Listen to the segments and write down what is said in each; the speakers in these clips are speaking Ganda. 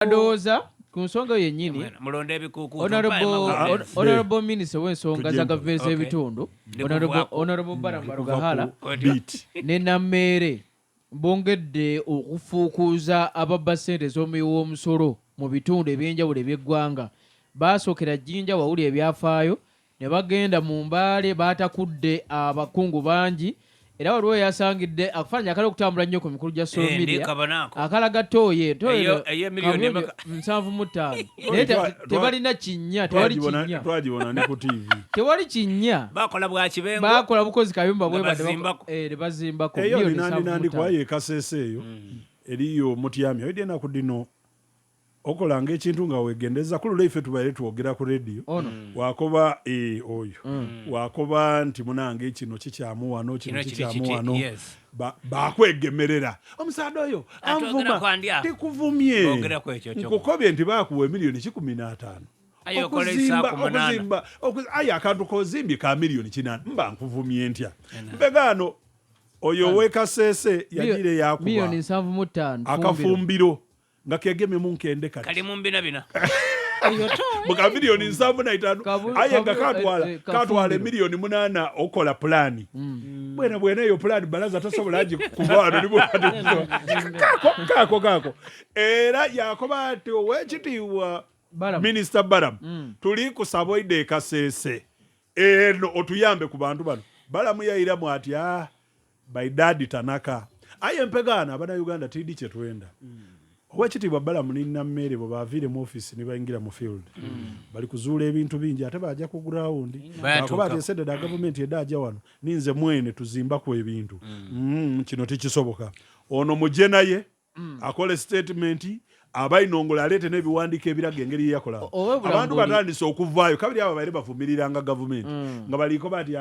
Adoza ku nsonga yennyini Honorable Minister w'ensonga za gavumenti z'ebitundu Honorable Baramu Gahala ne Nammeere bongedde okufuukuuza ababba ssente z'omuwi w'omusolo mu bitundu eby'enjawulo eby'eggwanga. Baasokera Jjinja wawuli ebyafaayo ne bagenda mu Mbale baatakudde abakungu bangi. Era waliwo yasangidde akafaananyi akali okutambula nnyo ku mikulu gya social media akalaga ttooye 7,500 naye tebalina kinnya twagibona ne ku TV tewali kinnya bakola bukozi kayumba bwe bazimbako eyo nandi kwaye kasese eyo eriyo mutyami oyidde enaku dino okolanga ekintu nga wegendeza kulula ife tubaire twogera ku radio wakoba oyo wakoba nti munange kino kikyamu wano kino kikyamu wano bakwegemerera omusaada oyo anvuma tikuvumye nkukobye nti bakuwa $15,000 okuzimba ayi akantu kozimbye ka $1,000,000 mba nkuvumye ntya mpegano oyo wekasese yagire yakuba $7,500 akafumbiro nga kegeme munkende kati kali mumbina bina muka $7,500 aye nga katwala $8,000,000 okola plani bwena eyo plani balaza tasobola aji kubaano nibo kako era yakoba ati owekitiibwa Minister Baramu tuli kusaba oide kasese eno otuyambe ku bantu bano. Baramu yayiramu ati by daddy Tanaka aye mpegana abana Uganda tidi kyetwenda Owekitiibwa Baramu ne Nammeere bwe baviire mu office ne bayingira mu field bali kuzuula ebintu bingi ate bajja ku ground bakuba ati esedda gavumenti edajja wano ninze mwene tuzimba ku ebintu kino tekisoboka ono mujje naye akole statement abayinongola alete n'ebiwandiiko ebiraga engeri yakola abantu batandise okuvaayo kabiri abo baire bavumiriranga gavumenti nga baliko bati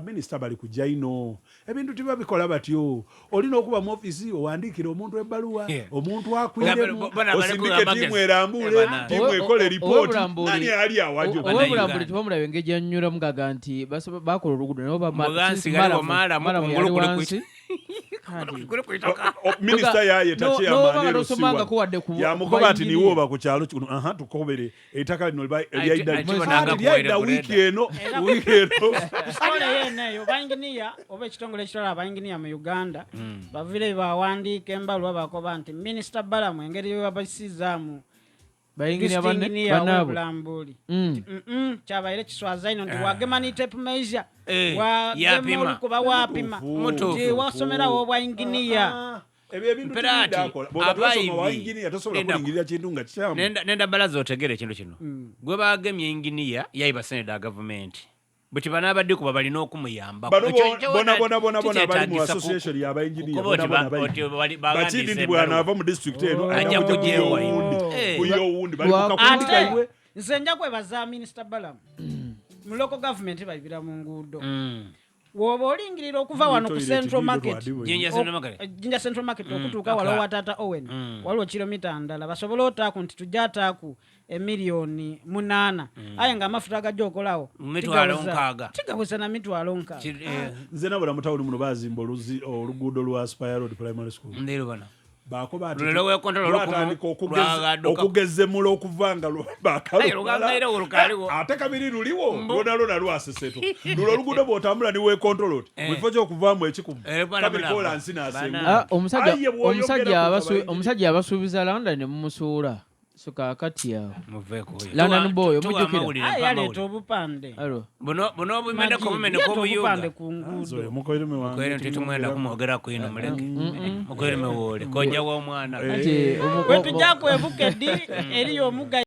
minisita bali kujja ino ebintu tiba bikola batyo olina okuba mu ofisi owandiikira omuntu ebbaluwa omuntu akwiremu osindike tiimu erambule tiimu ekole ripooti nani ali awajo obulambuli tibamulaba engeri yannyulamu gaga nti bakola oluguudo minisita yaye yamukoba ati niwo oba ku kyalo kino tukobere ettaka lino lyayida wiiki eno yeneyo bayinginiya oba ekitongole ekitwala abayinginiya mu Uganda bavire bawandiika embaluwa bakoba nti Minisita Baramu engeri yebabasizaamu bayinginiya w'obulambuli kyabaire kiswaza ino nti wagema ni tape measure wagema olikuba wapima nti wasomerawo obwayinginiya ebyo ebintu bidakola bw'abasoma wayinginiya tosobola kulingirira kintu nga kyamu nenda balaza otegere ekintu kino gwe bagemye inginiya yayiba seneda gavumenti buti banabadde kuba balina okumuyamba bona bali mu association y'abayinginiya bakindi ndi bw'anaava mu district eno ajja kujewa kuyo owundi bali kukakundika iwe nze nja kwebaza Minisita Baramu mu local government bayibira mu nguudo woba olingirira okuva wano ku Central Market Jinja Central Market okutuuka waliwo watata Owen waliwo kilomita ndala basobola otaaku nti tujja ataaku $8,000,000 aye nga amafuta agajja okolawo tigabwesa na $6,000 nze nabula mutawuli muno bazimba oluguudo lwa Spire Road Primary School bakoba ati okugezemula okuvanga ate kabiri luliwo lwona lwaseseto lulo oluguudo bw'otambula ni weekontroloti bwifo ky'okuvaamu ekikumu kabiri kola nsi n'asenga omusajja abasuubiza London ne mumusuula sukakati yawo London boy omujjukira yaleeta obupande buno obumendeko bumeneko obuyuga mukoere titumwenda kumwogerako ino muleke mukoere mewoole kojja w'omwana bwe tujja kwebuka eddi eriyo omugga